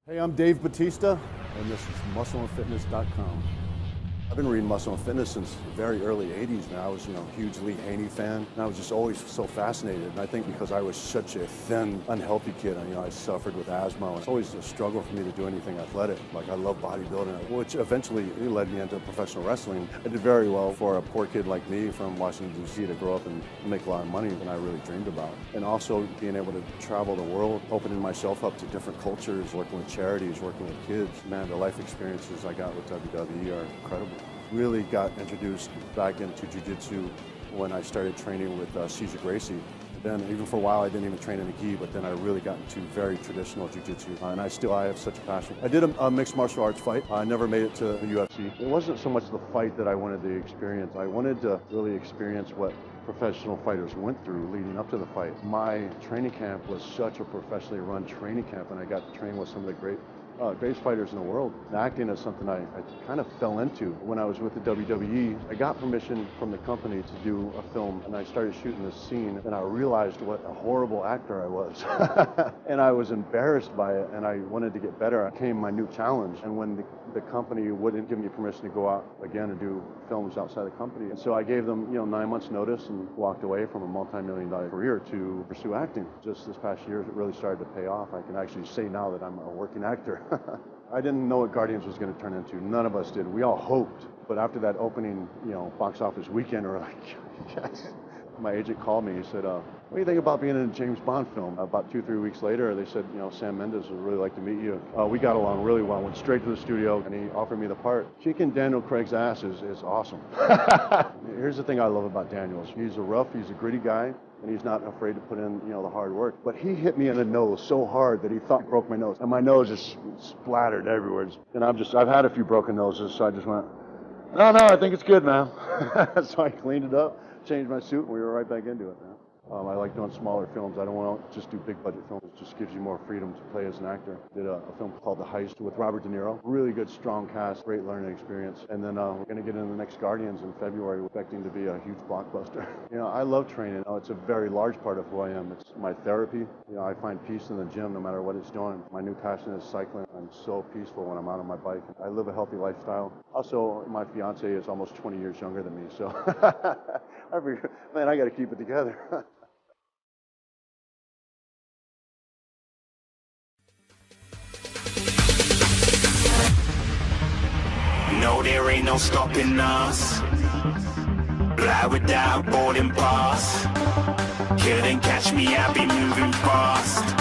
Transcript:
Hey, I'm Dave Bautista, and this is muscleandfitness.com. I've been reading Muscle and Fitness since the very early 80s, man. I was, a huge Lee Haney fan, and I was just always so fascinated. And I think because I was such a thin, unhealthy kid, I suffered with asthma. It's always a struggle for me to do anything athletic. Like, I love bodybuilding, which eventually led me into professional wrestling. I did very well for a poor kid like me from Washington, D.C. to grow up and make a lot of money than I really dreamed about. And also being able to travel the world, opening myself up to different cultures, working with charities, working with kids. Man, the life experiences I got with WWE are incredible. Really got introduced back into jiu-jitsu when I started training with Cesar Gracie. Then even for a while I didn't even train in a gi, but then I really got into very traditional jiu-jitsu, and I have such a passion. I did a mixed martial arts fight. I never made it to the UFC. It wasn't so much the fight that I wanted to experience. I wanted to really experience what professional fighters went through leading up to the fight. My training camp was such a professionally run training camp, and I got to train with some of the greatest fighters in the world. Acting is something I kind of fell into. When I was with the WWE, I got permission from the company to do a film, and I started shooting this scene, and I realized what a horrible actor I was. And I was embarrassed by it, and I wanted to get better. It became my new challenge. And when the company wouldn't give me permission to go out again and do films outside the company, and so I gave them 9 months notice and walked away from a multi-million-dollar career to pursue acting. Just this past year, it really started to pay off. I can actually say now that I'm a working actor. I didn't know what Guardians was going to turn into. None of us did. We all hoped. But after that opening, box office weekend, we're like, yes. My agent called me. He said, what do you think about being in a James Bond film? About 2-3 weeks later, they said, Sam Mendes would really like to meet you. We got along really well. Went straight to the studio, and he offered me the part. Kicking Daniel Craig's ass is awesome. Here's the thing I love about Daniel. He's a gritty guy, and he's not afraid to put in, the hard work. But he hit me in the nose so hard that he thought he broke my nose. And my nose is splattered everywhere. And I've had a few broken noses, so I just went, no, I think it's good, man. So I cleaned it up, changed my suit, and we were right back into it, man. I like doing smaller films. I don't want to just do big budget films. It just gives you more freedom to play as an actor. Did a film called The Heist with Robert De Niro. Really good, strong cast, great learning experience. And then we're going to get into the next Guardians in February, expecting to be a huge blockbuster. I love training. It's a very large part of who I am. It's my therapy. I find peace in the gym no matter what it's doing. My new passion is cycling. I'm so peaceful when I'm out on my bike. I live a healthy lifestyle. Also, my fiance is almost 20 years younger than me, so man, I got to keep it together. No, there ain't no stopping us. Fly without boarding pass. Couldn't catch me, I be moving fast.